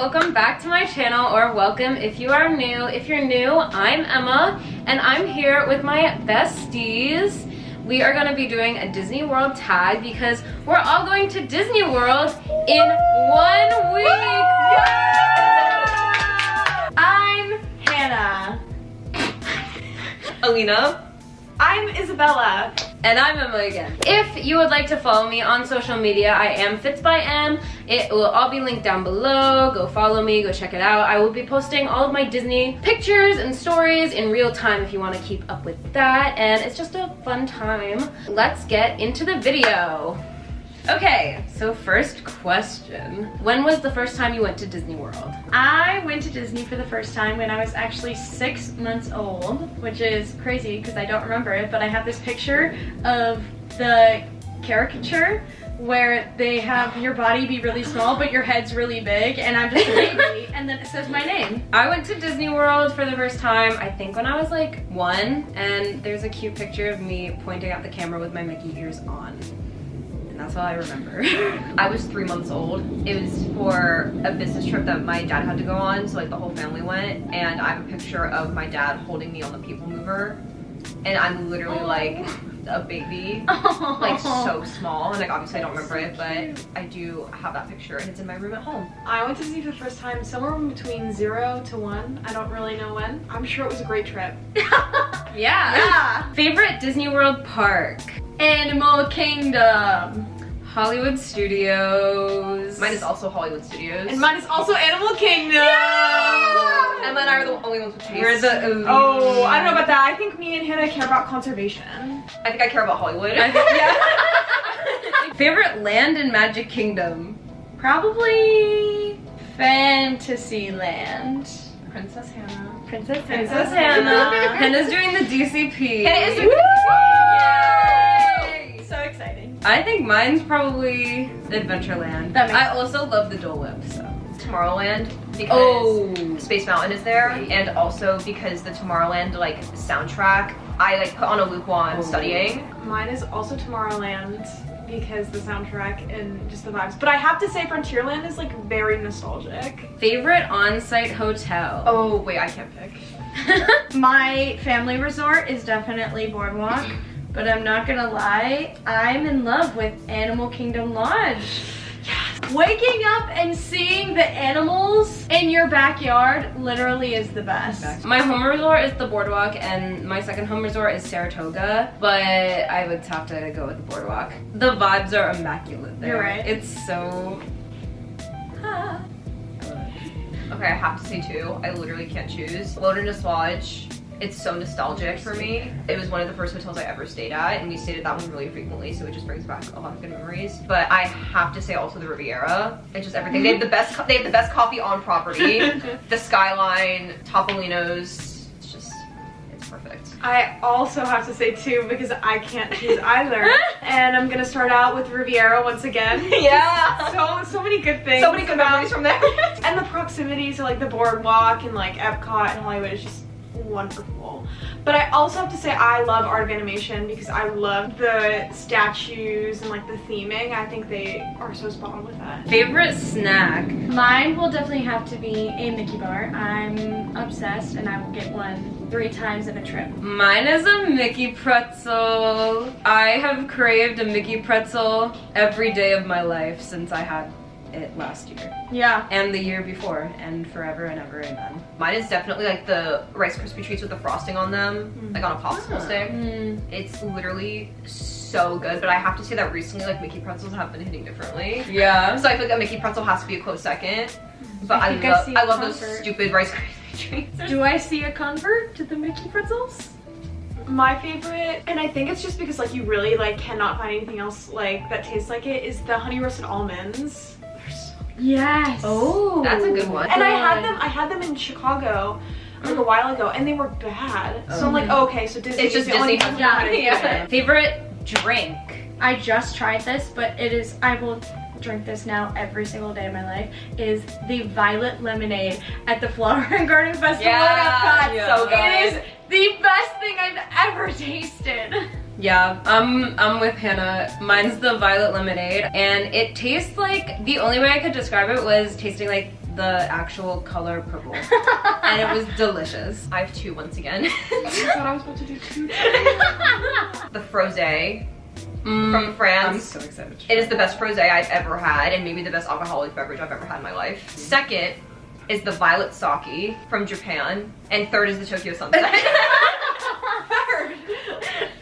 welcome back to my channel, or welcome if you are new. If you're new, I'm Emma, and I'm here with my besties. We are gonna be doing a Disney World tag because we're all going to Disney World in 1 week. Yeah! I'm Hannah. Alina. I'm Isabella. And I'm Emma again. If you would like to follow me on social media, I am Fits by Em. It will all be linked down below. Go follow me, go check it out. I will be posting all of my Disney pictures and stories in real time if you want to keep up with that. And it's just a fun time. Let's get into the video. Okay, so first question. When was the first time you went to Disney World? I went to Disney for the first time when I was actually 6 months old, which is crazy because I don't remember it, but I have this picture of the caricature where they have your body be really small but your head's really big, and I'm just a baby, and then it says my name. I went to Disney World for the first time, I think when I was like 1, and there's a cute picture of me pointing at the camera with my Mickey ears on. That's all I remember. I was 3 months old. It was for a business trip that my dad had to go on, so like the whole family went, and I have a picture of my dad holding me on the people mover, and I'm literally like a baby, like so small, and like obviously I don't remember it, but I do have that picture and it's in my room at home. I went to Disney for the first time somewhere in between 0 to 1. I don't really know when. I'm sure it was a great trip. Yeah. Favorite Disney World park? Animal Kingdom. Hollywood Studios. Mine is also Hollywood Studios. And mine is also Animal Kingdom. Yeah! Emma and I are the only ones with taste. We're the elite. Oh, I don't know about that. I think me and Hannah care about conservation. I think I care about Hollywood. I think, yeah. Favorite land in Magic Kingdom? Probably Fantasyland. Princess Hannah. Princess Hannah. Hannah's doing the DCP. Hannah is doing the Yay! So exciting. I think mine's probably Adventureland. That makes I also love the Dole Whip, so. Tomorrowland, because Space Mountain is there, Right. and also because the Tomorrowland like soundtrack I like put on a loop while I'm studying. Mine is also Tomorrowland because the soundtrack and just the vibes. But I have to say Frontierland is like very nostalgic. Favorite on-site hotel? Oh wait, I can't pick. My family resort is definitely Boardwalk, but I'm not gonna lie, I'm in love with Animal Kingdom Lodge. Yes. Waking up and seeing the animals in your backyard literally is the best. My home resort is the Boardwalk, and my second home resort is Saratoga, but I would have to go with the Boardwalk. The vibes are immaculate there. You're right. It's so... Okay, I have to say too, I literally can't choose. Wilderness Lodge, it's so nostalgic for me. It was one of the first hotels I ever stayed at, and we stayed at that one really frequently, so it just brings back a lot of good memories. But I have to say also the Riviera. It's just everything. They have the best coffee on property. The skyline, Topolino's, it's perfect. I also have to say too, because I can't choose either. And I'm gonna start out with Riviera once again. Yeah. So many good things. So many good memories from there. And the proximity to like the Boardwalk and like Epcot and Hollywood is just wonderful. But I also have to say I love Art of Animation because I love the statues and like the theming. I think they are so spot on with that. Favorite snack? Mine will definitely have to be a Mickey bar. I'm obsessed and I will get one 3 times in a trip. Mine is a Mickey pretzel. I have craved a Mickey pretzel every day of my life since I had it last year. Yeah. And the year before, and forever and ever, amen. Mine is definitely like the Rice Krispie treats with the frosting on them, like on a popsicle stick. It's literally so good, but I have to say that recently like Mickey pretzels have been hitting differently. Yeah. So I feel like a Mickey pretzel has to be a close second. But I love those stupid Rice Krispie treats. Do I see a convert to the Mickey pretzels? My favorite, and I think it's just because like you really like cannot find anything else like that tastes like it, is the honey roasted almonds. Yes. Oh, that's a good one. And I had them in Chicago like a while ago, and they were bad. So I'm like, oh, okay, so Disney. It's just Disney has Yeah. Favorite drink? I just tried this, but it is. I will drink this now every single day of my life. Is the violet lemonade at the Flower and Garden Festival in Epcot. Yeah. So it is the best thing I've ever tasted. Yeah, I'm with Hannah. Mine's the violet lemonade, and it tastes like, the only way I could describe it was tasting like the actual color purple. And it was delicious. I have 2 once again. I thought I was about to do 2. The frosé from France. I'm so excited. It is the best frosé I've ever had, and maybe the best alcoholic beverage I've ever had in my life. Second is the violet sake from Japan, and third is the Tokyo Sunset.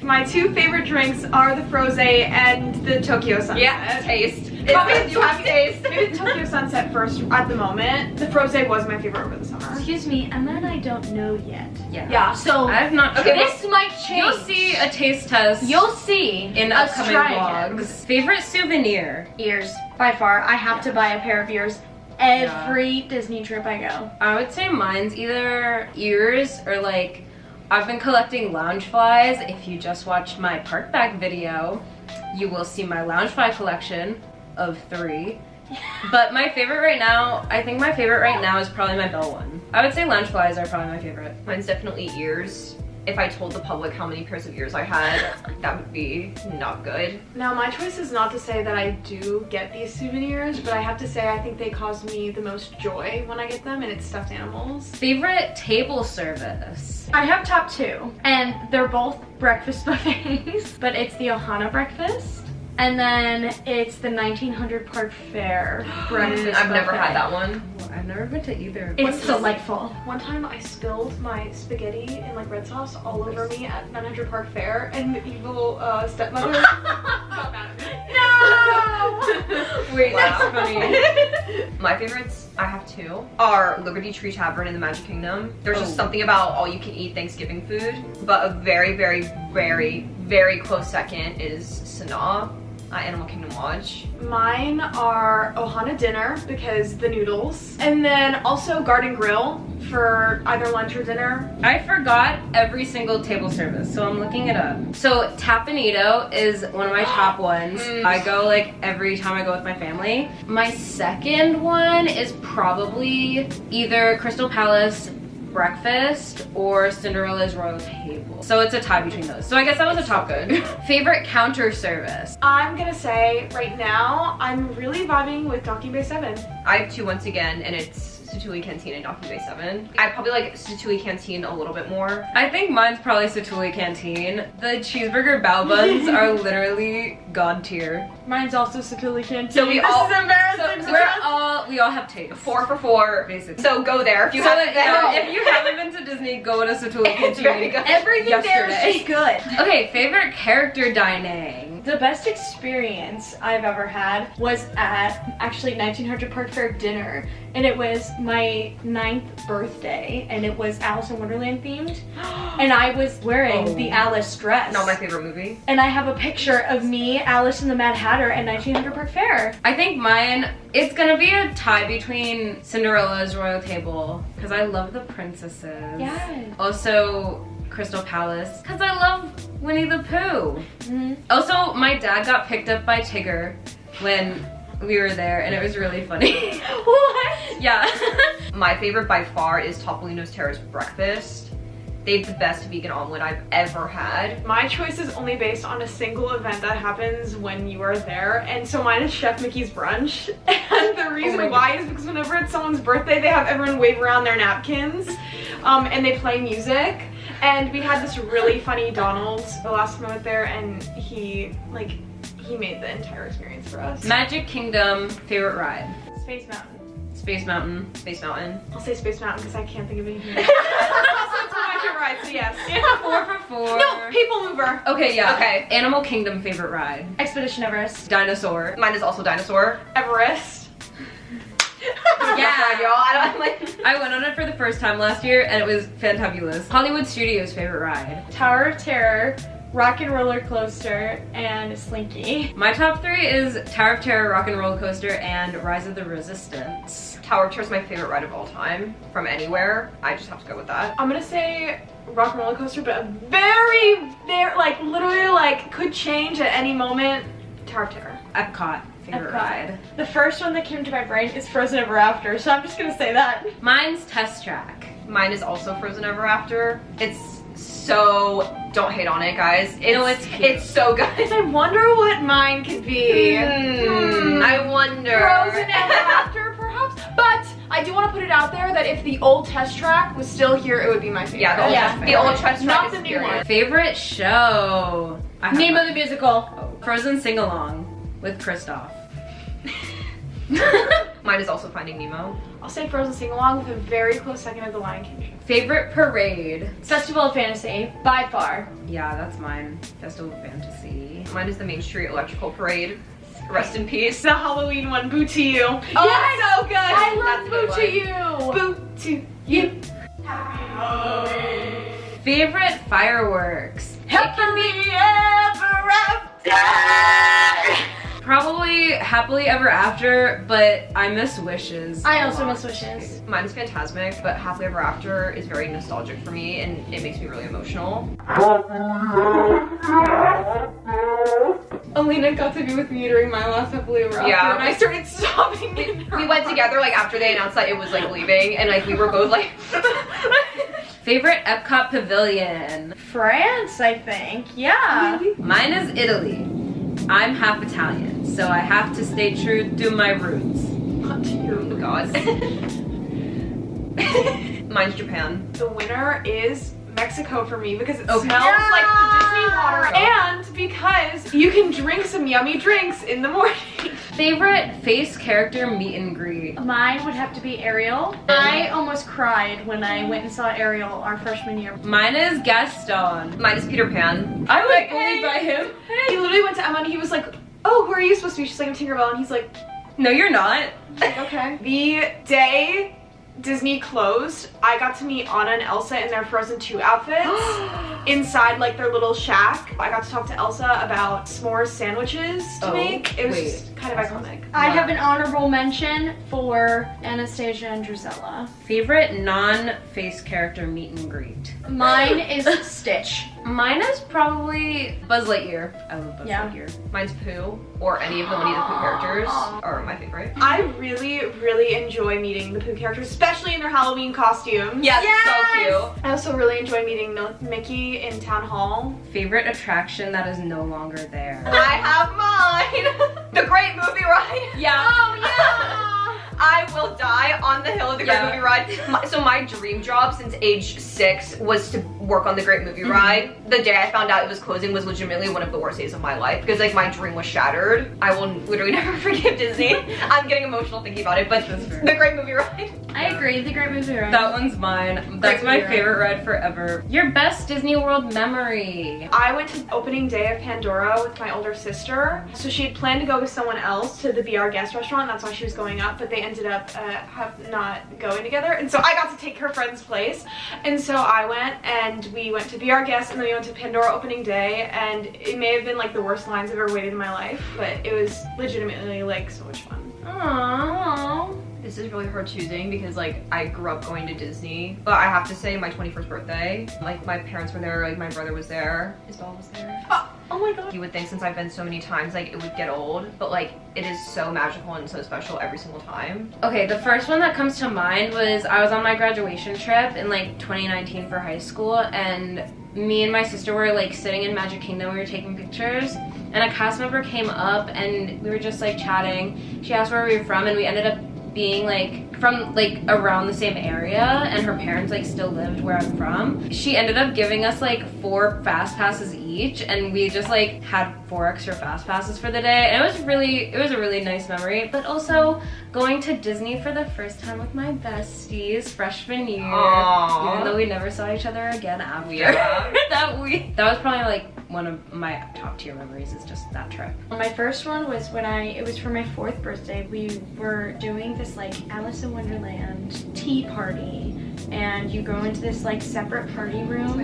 My 2 favorite drinks are the frosé and the Tokyo Sunset. Yeah, taste. You have taste. Maybe the Tokyo Sunset first at the moment. The frosé was my favorite over the summer. Excuse me, and then I don't know yet. Yeah. So I have not Okay, tried. this might change. You'll see a taste test You'll see in us upcoming try vlogs. again. Favorite souvenir? Ears, by far. I have to buy a pair of ears every Disney trip I go. I would say mine's either ears or like, I've been collecting Loungeflies. If you just watched my park bag video, you will see my Loungefly collection of 3. But my favorite right now, I think my favorite right now is probably my Bell one. I would say Loungeflies are probably my favorite. Mine's definitely ears. If I told the public how many pairs of ears I had, that would be not good. Now, my choice is not to say that I do get these souvenirs, but I have to say I think they cause me the most joy when I get them, and it's stuffed animals. Favorite table service? I have top 2, and they're both breakfast buffets, but it's the Ohana breakfast, and then it's the 1900 Park Fair breakfast I've never buffet. had that one. Oh, I've never been to either. It's delightful. One time I spilled my spaghetti in like red sauce all over me at 900 Park Fair, and the evil stepmother got mad at me. No! Wait, Wow. that's funny. My favorites, I have 2, are Liberty Tree Tavern in the Magic Kingdom. There's just Oh. something about all you can eat Thanksgiving food, but a very, very, very, very close second is Sanaa at Animal Kingdom Lodge. Mine are Ohana dinner because the noodles, and then also Garden Grill for either lunch or dinner. I forgot every single table service, so I'm looking it up. So Tapanito is one of my top ones. I go like every time I go with my family. My second one is probably either Crystal Palace breakfast or Cinderella's Royal Table. So it's a tie between those. So I guess that was a top good. Favorite counter service? I'm gonna say right now I'm really vibing with Docking Bay 7. I have 2 once again, and it's Satuli Canteen and Docking Bay 7. I probably like Satuli Canteen a little bit more. I think mine's probably Satuli Canteen. The cheeseburger bao buns are literally god tier. Mine's also Satuli Canteen. So we all- This is embarrassing. We all have taste. 4 for 4. Basically. So go there if you So haven't been. if you haven't been to Disney, go to Satuli Very Canteen. good. Everything there is Yesterday. just good. Okay, favorite character dining. The best experience I've ever had was at actually 1900 Park Fair dinner, and it was my 9th birthday, and it was Alice in Wonderland themed, and I was wearing the Alice dress. Not my favorite movie. And I have a picture of me, Alice and the Mad Hatter at 1900 Park Fair. I think mine, it's gonna be a tie between Cinderella's Royal Table, because I love the princesses. Yes. Also, Crystal Palace, because I love Winnie the Pooh. Mhm. Also, my dad got picked up by Tigger when we were there, and it was really funny. What? Yeah. My favorite by far is Topolino's Terrace Breakfast. They have the best vegan omelet I've ever had. My choice is only based on a single event that happens when you are there, and so mine is Chef Mickey's brunch. And the reason why is because whenever it's someone's birthday, they have everyone wave around their napkins, and they play music. And we had this really funny Donald the last time I went there, and he made the entire experience for us. Magic Kingdom, favorite ride? Space Mountain. Space Mountain. Space Mountain. I'll say Space Mountain because I can't think of anything else. That's my favorite ride, so yes. 4 for 4. No, People Mover. Okay, yeah. Okay. Animal Kingdom, favorite ride? Expedition Everest. Dinosaur. Mine is also Dinosaur. Everest. That's right, y'all. I'm like... I went on it for the first time last year, and it was fantabulous. Hollywood Studios, favorite ride? Tower of Terror, Rock and Roller Coaster, and Slinky. My top 3 is Tower of Terror, Rock and Roller Coaster, and Rise of the Resistance. Tower of Terror is my favorite ride of all time. From anywhere. I just have to go with that. I'm gonna say Rock and Roller Coaster, but a very, like literally like could change at any moment. Tower of Terror. Epcot, favorite Epcot. ride? The first one that came to my brain is Frozen Ever After, so I'm just gonna say that. Mine's Test Track. Mine is also Frozen Ever After. It's so... Don't hate on it, guys. It's cute. It's so good. I wonder what mine could be. I wonder. Frozen Ever After, perhaps. But I I do want to put it out there that if the old test track was still here, it would be my favorite. Yeah, the old test track Not is the new scary. one. Favorite show? Name of the musical. Frozen Sing Along with Kristoff. Mine is also Finding Nemo. I'll say Frozen Sing Along with a very close second of the Lion King. Favorite parade? Festival of Fantasy, by far. Yeah, that's mine. Festival of Fantasy. Mine is the Main Street Electrical Parade. Rest in peace. The Halloween one, Boo to You. Oh, Yes! so good. I That's love a good Boo to one. You. Boo to You. Favorite fireworks? Happily ever after. Probably Happily Ever After, but I miss Wishes. I also miss Wishes. Mine is Phantasmic, but Happily Ever After is very nostalgic for me and it makes me really emotional. Alina got to be with me during my last Happily Ever After, Yeah. and I started sobbing in her We went together like after they announced that it was like leaving and like we were both like Favorite Epcot Pavilion? France, I think. Yeah. Mine is Italy. I'm half Italian, so I have to stay true to my roots. oh god. Mine's Japan. The winner is Mexico for me because it Okay. smells like the Disney water and because you can drink some yummy drinks in the morning. Favorite face character meet and greet? Mine would have to be Ariel. I almost cried when I went and saw Ariel our freshman year. Mine is Gaston. Mine is Peter Pan. I was Like, bullied by him. He literally went to Emma and he was like, oh, who are you supposed to be? She's like, I'm Tinkerbell. And he's like, No, you're not. okay. The day Disney closed, I got to meet Anna and Elsa in their Frozen 2 outfits inside like their little shack. I got to talk to Elsa about s'mores sandwiches to Oh, make. It was wait. just kind of iconic. I have an honorable mention for Anastasia and Drizella. Favorite non-face character meet and greet? Mine is Stitch. Mine is probably Buzz Lightyear. I love Buzz Yeah. Lightyear. Mine's Pooh or any of the Winnie the Pooh characters are my favorite. I really, really enjoy meeting the Pooh characters, especially in their Halloween costumes. Yes, Yes! so cute. I also really enjoy meeting Mickey in Town Hall. Favorite attraction that is no longer there? I have mine. The Great Movie Ride. Yeah. Oh yeah. I will die on the hill of the Great Yeah. Movie Ride. So my dream job since age 6 was to work on the Great Movie Ride. The day I found out it was closing was legitimately one of the worst days of my life because like my dream was shattered. I will literally never forgive Disney. I'm getting emotional thinking about it, but That's fair. the Great Movie Ride. I agree, the Great Movie Ride. That one's mine. That's my Great movie. favorite ride forever. Your best Disney World memory? I went to opening day of Pandora with my older sister. So she had planned to go with someone else to the Be Our Guest restaurant. That's why she was going up, but they ended up not going together. And so I got to take her friend's place. And so I went and we went to Be Our Guest and then we went to Pandora opening day. And it may have been like the worst lines I've ever waited in my life, but it was legitimately like so much fun. Aww. This is really hard choosing because like I grew up going to Disney, but I have to say my 21st birthday, like my parents were there, like my brother was there, Isabel was there. Oh my god. You would think since I've been so many times like it would get old, but like it is so magical and so special every single time. Okay, the first one that comes to mind was I was on my graduation trip in like 2019 for high school, and me and my sister were like sitting in Magic Kingdom. We were taking pictures, and a cast member came up and we were just like chatting. She asked where we were from, and we ended up being like from like around the same area, and her parents like still lived where I'm from. She ended up giving us like 4 fast passes each, and we just like had 4 extra fast passes for the day, and it was a really nice memory. But also going to Disney for the first time with my besties freshman year. Aww. Even though we never saw each other again after Yeah. that was probably like one of my top tier memories, is just that trip. My first one was when it was for my 4th birthday. We were doing this like Alice in Wonderland tea party, and you go into this like separate party room.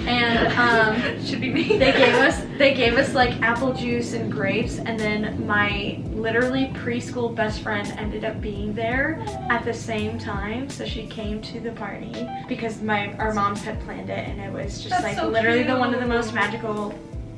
And Should be me. they gave us like apple juice and grapes, and then my literally preschool best friend ended up being there at the same time, so she came to the party because our moms had planned it, and it was just That's like so literally cute. one of the most magical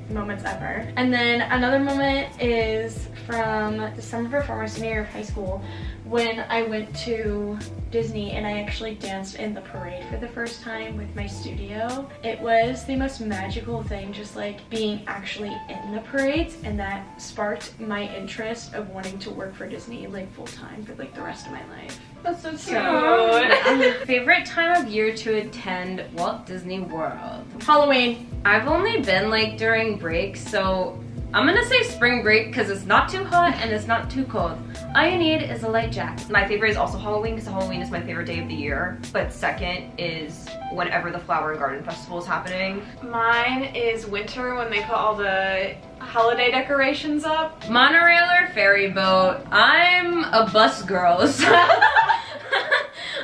moments ever. And then another moment is from the summer before my senior year of high school when I went to Disney and I actually danced in the parade for the first time with my studio. It was the most magical thing, just like being actually in the parades, and that sparked my interest of wanting to work for Disney like full time for like the rest of my life. That's so cute. Favorite time of year to attend Walt Disney World? Halloween. I've only been like during break, so I'm gonna say spring break because it's not too hot and it's not too cold. All you need is a light jacket. My favorite is also Halloween because Halloween is my favorite day of the year. But second is whenever the Flower and Garden Festival is happening. Mine is winter when they put all the holiday decorations up. Monorail or ferry boat? I'm a bus girl, so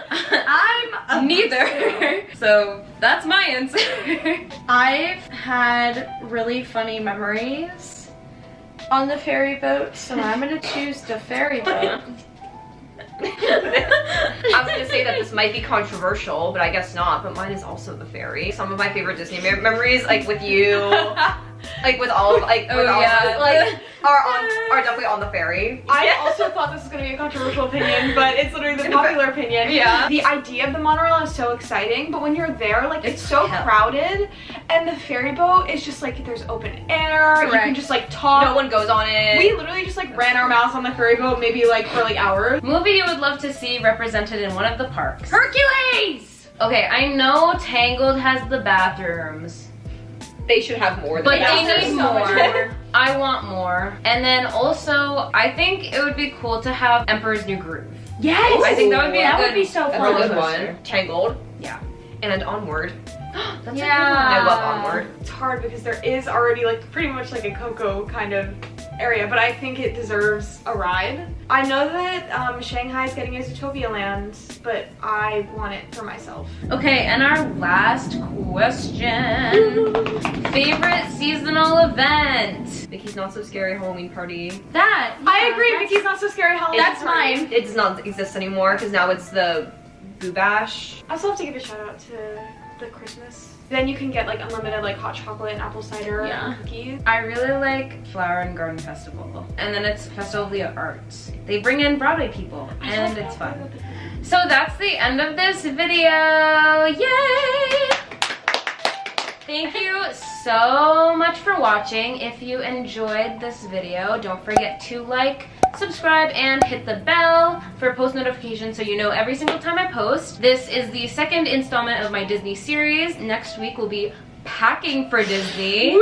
I'm neither. So that's my answer. I've had really funny memories on the ferry boat, so I'm gonna choose the ferry boat. I was gonna say that this might be controversial, but I guess not. But mine is also the ferry. Some of my favorite Disney memories, like with you, like with all of like, with all of us, like are definitely on the ferry. I also thought this was going to be a controversial opinion, but it's literally the popular opinion. Yeah. The idea of the monorail is so exciting, but when you're there, like it's so crowded, and the ferry boat is just like there's open air. Correct. You can just like talk. No one goes on it. We literally just like ran our mouths on the ferry boat, maybe like for like hours. Movie you would love to see represented in one of the parks? Hercules! Okay, I know Tangled has the bathrooms, They should have more than but that. they There's need so much more. more. I want more. And then also, I think it would be cool to have Emperor's New Groove. Yes! I think that would be That a good, would be so That's fun. a good one. Tangled. Yeah. And Onward. That's Yeah. I love Onward. It's hard because there is already like pretty much like a Coco kind of area, but I think it deserves a ride. I know that Shanghai is getting a Zootopia Land, but I want it for myself. Okay, and our last question. Favorite seasonal event? Mickey's Not So Scary Halloween Party. That. I yeah, agree, that's- Mickey's Not So Scary Halloween. That's Party. mine. It does not exist anymore because now it's the Boo Bash. I also have to give a shout out to the Christmas. Then you can get like unlimited like hot chocolate and apple cider Yeah. and cookies. I really like Flower and Garden Festival. And then it's Festival of the Arts. They bring in Broadway people and it's fun. So that's the end of this video. Yay! Thank you so much for watching. If you enjoyed this video, don't forget to like, subscribe, and hit the bell for post notifications so you know every single time I post. This is the second installment of my Disney series. Next week will be packing for Disney.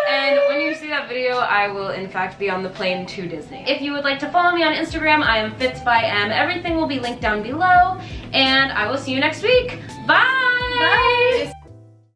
And when you see that video, I will in fact be on the plane to Disney. If you would like to follow me on Instagram, I am fitsbym. Everything will be linked down below. And I will see you next week. Bye! Bye!